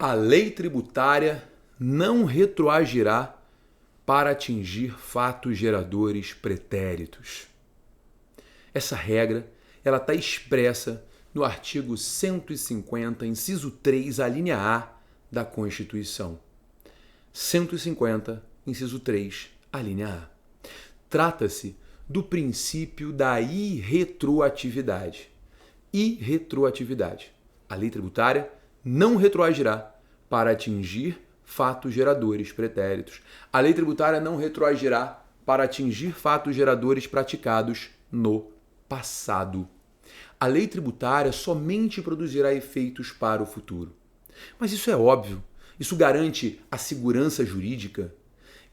A lei tributária não retroagirá para atingir fatos geradores pretéritos. Essa regra ela está expressa no artigo 150, inciso 3, a linha A da Constituição. 150, inciso 3, a linha A. Trata-se do princípio da irretroatividade. Irretroatividade. A lei tributária não retroagirá para atingir fatos geradores pretéritos. A lei tributária não retroagirá para atingir fatos geradores praticados no passado. A lei tributária somente produzirá efeitos para o futuro. Mas isso é óbvio. Isso garante a segurança jurídica.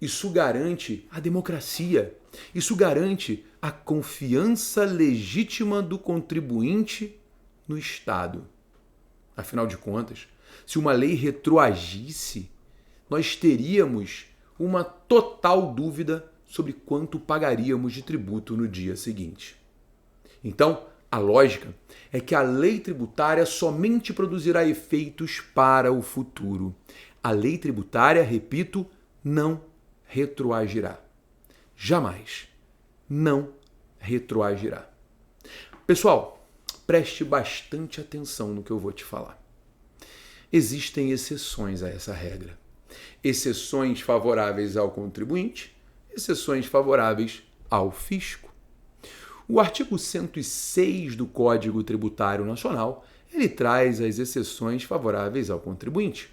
Isso garante a democracia. Isso garante a confiança legítima do contribuinte no Estado. Afinal de contas, se uma lei retroagisse, nós teríamos uma total dúvida sobre quanto pagaríamos de tributo no dia seguinte. Então, a lógica é que a lei tributária somente produzirá efeitos para o futuro. A lei tributária, repito, não retroagirá. Jamais. Não retroagirá. Pessoal, preste bastante atenção no que eu vou te falar. Existem exceções a essa regra. Exceções favoráveis ao contribuinte, exceções favoráveis ao fisco. O artigo 106 do Código Tributário Nacional, ele traz as exceções favoráveis ao contribuinte.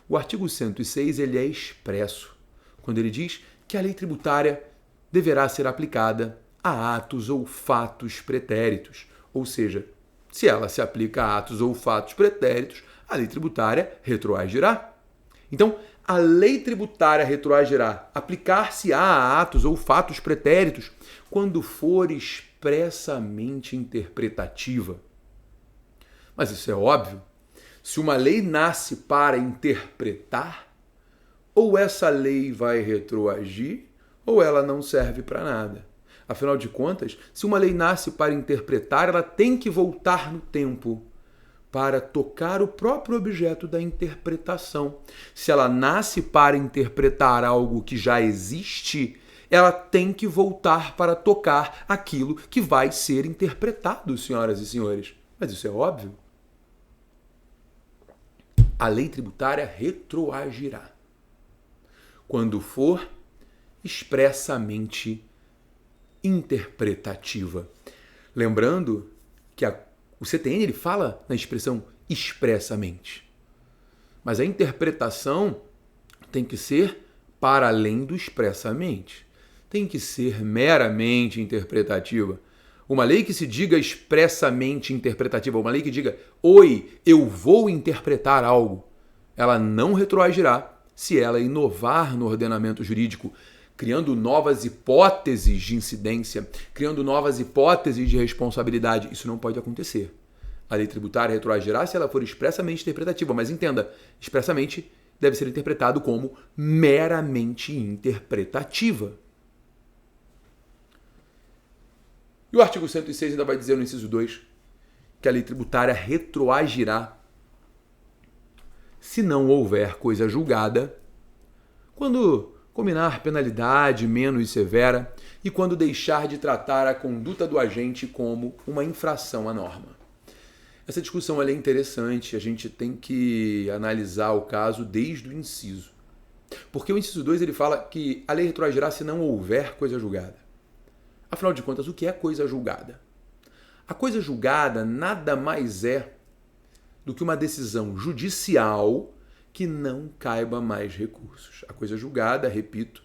O artigo 106 ele é expresso, quando ele diz que a lei tributária deverá ser aplicada a atos ou fatos pretéritos, ou seja, se ela se aplica a atos ou fatos pretéritos, a lei tributária retroagirá. Então, a lei tributária retroagirá, aplicar-se-á a atos ou fatos pretéritos quando for expressamente interpretativa. Mas isso é óbvio. Se uma lei nasce para interpretar, ou essa lei vai retroagir, ou ela não serve para nada. Afinal de contas, se uma lei nasce para interpretar, ela tem que voltar no tempo para tocar o próprio objeto da interpretação. Se ela nasce para interpretar algo que já existe, ela tem que voltar para tocar aquilo que vai ser interpretado, senhoras e senhores. Mas isso é óbvio. A lei tributária retroagirá quando for expressamente interpretativa. Lembrando que o CTN ele fala na expressão expressamente. Mas a interpretação tem que ser para além do expressamente. Tem que ser meramente interpretativa. Uma lei que se diga expressamente interpretativa, uma lei que diga, oi, eu vou interpretar algo, ela não retroagirá se ela inovar no ordenamento jurídico, criando novas hipóteses de incidência, criando novas hipóteses de responsabilidade. Isso não pode acontecer. A lei tributária retroagirá se ela for expressamente interpretativa, mas entenda, expressamente deve ser interpretado como meramente interpretativa. E o artigo 106 ainda vai dizer no inciso 2 que a lei tributária retroagirá se não houver coisa julgada, quando combinar penalidade menos severa e quando deixar de tratar a conduta do agente como uma infração à norma. Essa discussão é interessante, a gente tem que analisar o caso desde o inciso. Porque o inciso 2 ele fala que a lei retroagirá se não houver coisa julgada. Afinal de contas, o que é coisa julgada? A coisa julgada nada mais é do que uma decisão judicial que não caiba mais recursos. A coisa julgada, repito,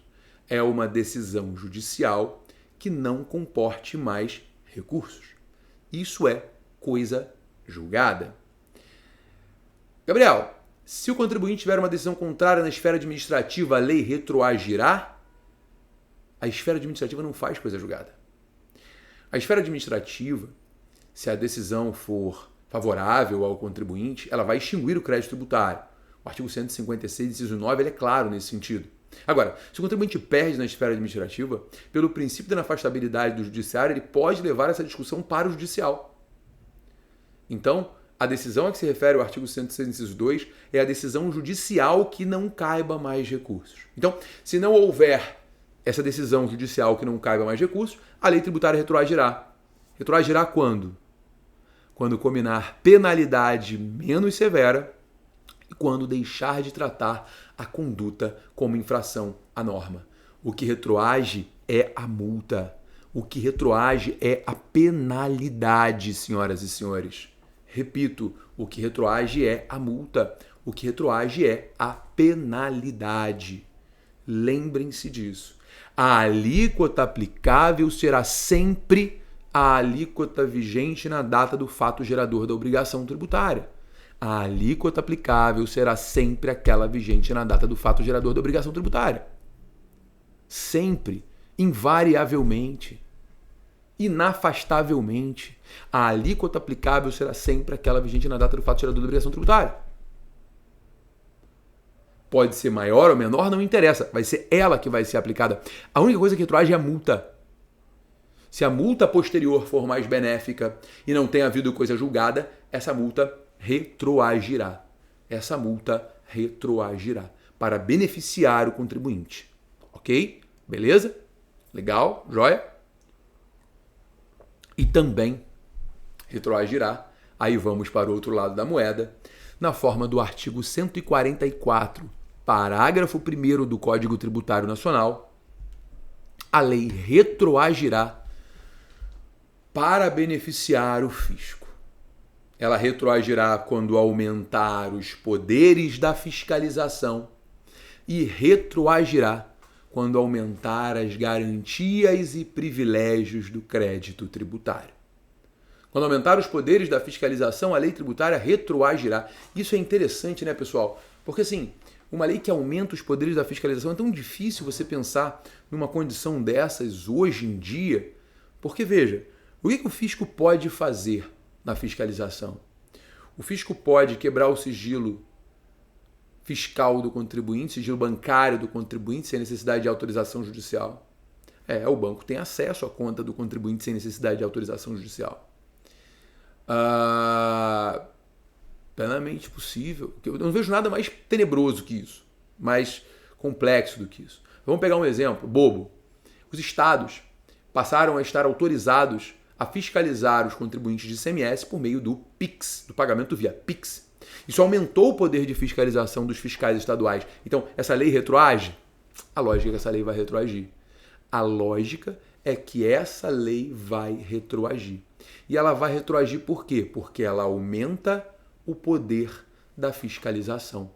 é uma decisão judicial que não comporte mais recursos. Isso é coisa julgada. Gabriel, se o contribuinte tiver uma decisão contrária na esfera administrativa, a lei retroagirá? A esfera administrativa não faz coisa julgada. A esfera administrativa, se a decisão for favorável ao contribuinte, ela vai extinguir o crédito tributário. O artigo 156, inciso 9, ele é claro nesse sentido. Agora, se o contribuinte perde na esfera administrativa, pelo princípio da inafastabilidade do judiciário, ele pode levar essa discussão para o judicial. Então, A decisão a que se refere o artigo 106, inciso 2, é a decisão judicial que não caiba mais recursos. Então, se não houver essa decisão judicial que não caiba mais recursos, a lei tributária retroagirá. Retroagirá quando? Quando combinar penalidade menos severa e quando deixar de tratar a conduta como infração à norma. O que retroage é a multa. O que retroage é a penalidade, senhoras e senhores. Repito, o que retroage é a multa. O que retroage é a penalidade. Lembrem-se disso. A alíquota aplicável será sempre a alíquota vigente na data do fato gerador da obrigação tributária. A alíquota aplicável será sempre aquela vigente na data do fato gerador da obrigação tributária. Sempre, invariavelmente, inafastavelmente, a alíquota aplicável será sempre aquela vigente na data do fato gerador da obrigação tributária. Pode ser maior ou menor, não interessa. Vai ser ela que vai ser aplicada. A única coisa que retroage é a multa. Se a multa posterior for mais benéfica e não tem havido coisa julgada, essa multa retroagirá. Essa multa retroagirá para beneficiar o contribuinte. Ok? Beleza? Legal? Joia? E também retroagirá, aí vamos para o outro lado da moeda, na forma do artigo 144, parágrafo 1º do Código Tributário Nacional, a lei retroagirá para beneficiar o fisco. Ela retroagirá quando aumentar os poderes da fiscalização e retroagirá quando aumentar as garantias e privilégios do crédito tributário. Quando aumentar os poderes da fiscalização, a lei tributária retroagirá. Isso é interessante, né, pessoal? Porque, assim, uma lei que aumenta os poderes da fiscalização é tão difícil você pensar numa condição dessas hoje em dia. Porque, veja, o que o fisco pode fazer na fiscalização? O fisco pode quebrar o sigilo fiscal do contribuinte, sigilo bancário do contribuinte, sem necessidade de autorização judicial. O banco tem acesso à conta do contribuinte sem necessidade de autorização judicial. Plenamente possível. Eu não vejo nada mais tenebroso que isso, mais complexo do que isso. Vamos pegar um exemplo bobo. Os estados passaram a estar autorizados a fiscalizar os contribuintes de ICMS por meio do PIX, do pagamento via PIX. Isso aumentou o poder de fiscalização dos fiscais estaduais. Então, essa lei retroage? A lógica é que essa lei vai retroagir. A lógica é que essa lei vai retroagir. E ela vai retroagir por quê? Porque ela aumenta o poder da fiscalização.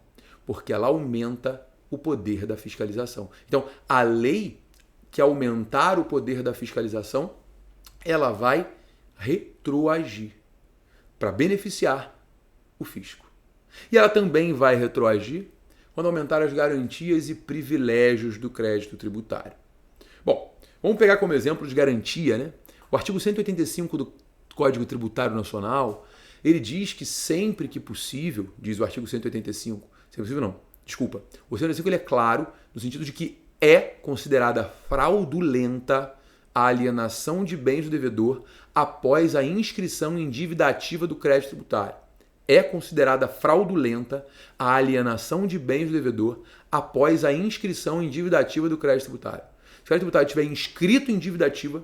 Porque ela aumenta o poder da fiscalização. Então, a lei que aumentar o poder da fiscalização, ela vai retroagir para beneficiar o fisco. E ela também vai retroagir quando aumentar as garantias e privilégios do crédito tributário. Bom, vamos pegar como exemplo de garantia, né? O artigo 185 do Código Tributário Nacional, ele diz que sempre que possível, diz o artigo 185, se é possível não, desculpa, o 185 ele é claro no sentido de que é considerada fraudulenta a alienação de bens do devedor após a inscrição em dívida ativa do crédito tributário. É considerada fraudulenta a alienação de bens do devedor após a inscrição em dívida ativa do crédito tributário. Se o crédito tributário estiver inscrito em dívida ativa,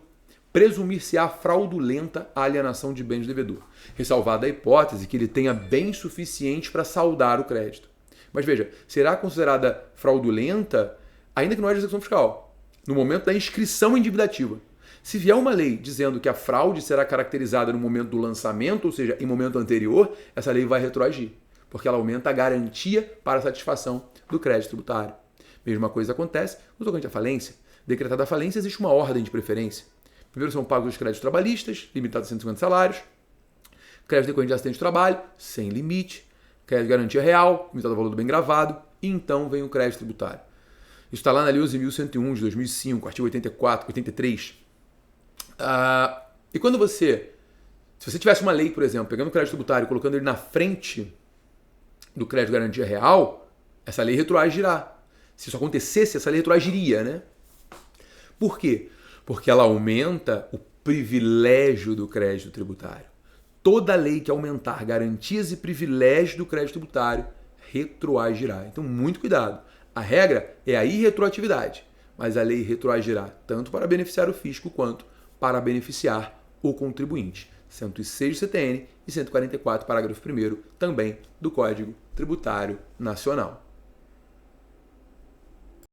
presumir-se-á fraudulenta a alienação de bens do devedor, ressalvada a hipótese que ele tenha bens suficientes para saldar o crédito. Mas veja, será considerada fraudulenta ainda que não haja execução fiscal, no momento da inscrição em dívida ativa. Se vier uma lei dizendo que a fraude será caracterizada no momento do lançamento, ou seja, em momento anterior, essa lei vai retroagir, porque ela aumenta a garantia para a satisfação do crédito tributário. Mesma coisa acontece no tocante à falência. Decretada a falência, existe uma ordem de preferência. Primeiro são pagos os créditos trabalhistas, limitado a 150 salários, crédito decorrente de acidente de trabalho, sem limite, crédito de garantia real, limitado ao valor do bem gravado, e então vem o crédito tributário. Isso está lá na Lei 11.101 de 2005, artigo 84, 83. E quando se você tivesse uma lei, por exemplo, pegando o crédito tributário e colocando ele na frente do crédito de garantia real, essa lei retroagirá. Se isso acontecesse, essa lei retroagiria, né? Por quê? Porque ela aumenta o privilégio do crédito tributário. toda lei que aumentar garantias e privilégios do crédito tributário retroagirá. Então, muito cuidado. A regra é a irretroatividade, mas a lei retroagirá tanto para beneficiar o fisco quanto para beneficiar o contribuinte. 106 do CTN e 144, parágrafo 1º, também do Código Tributário Nacional.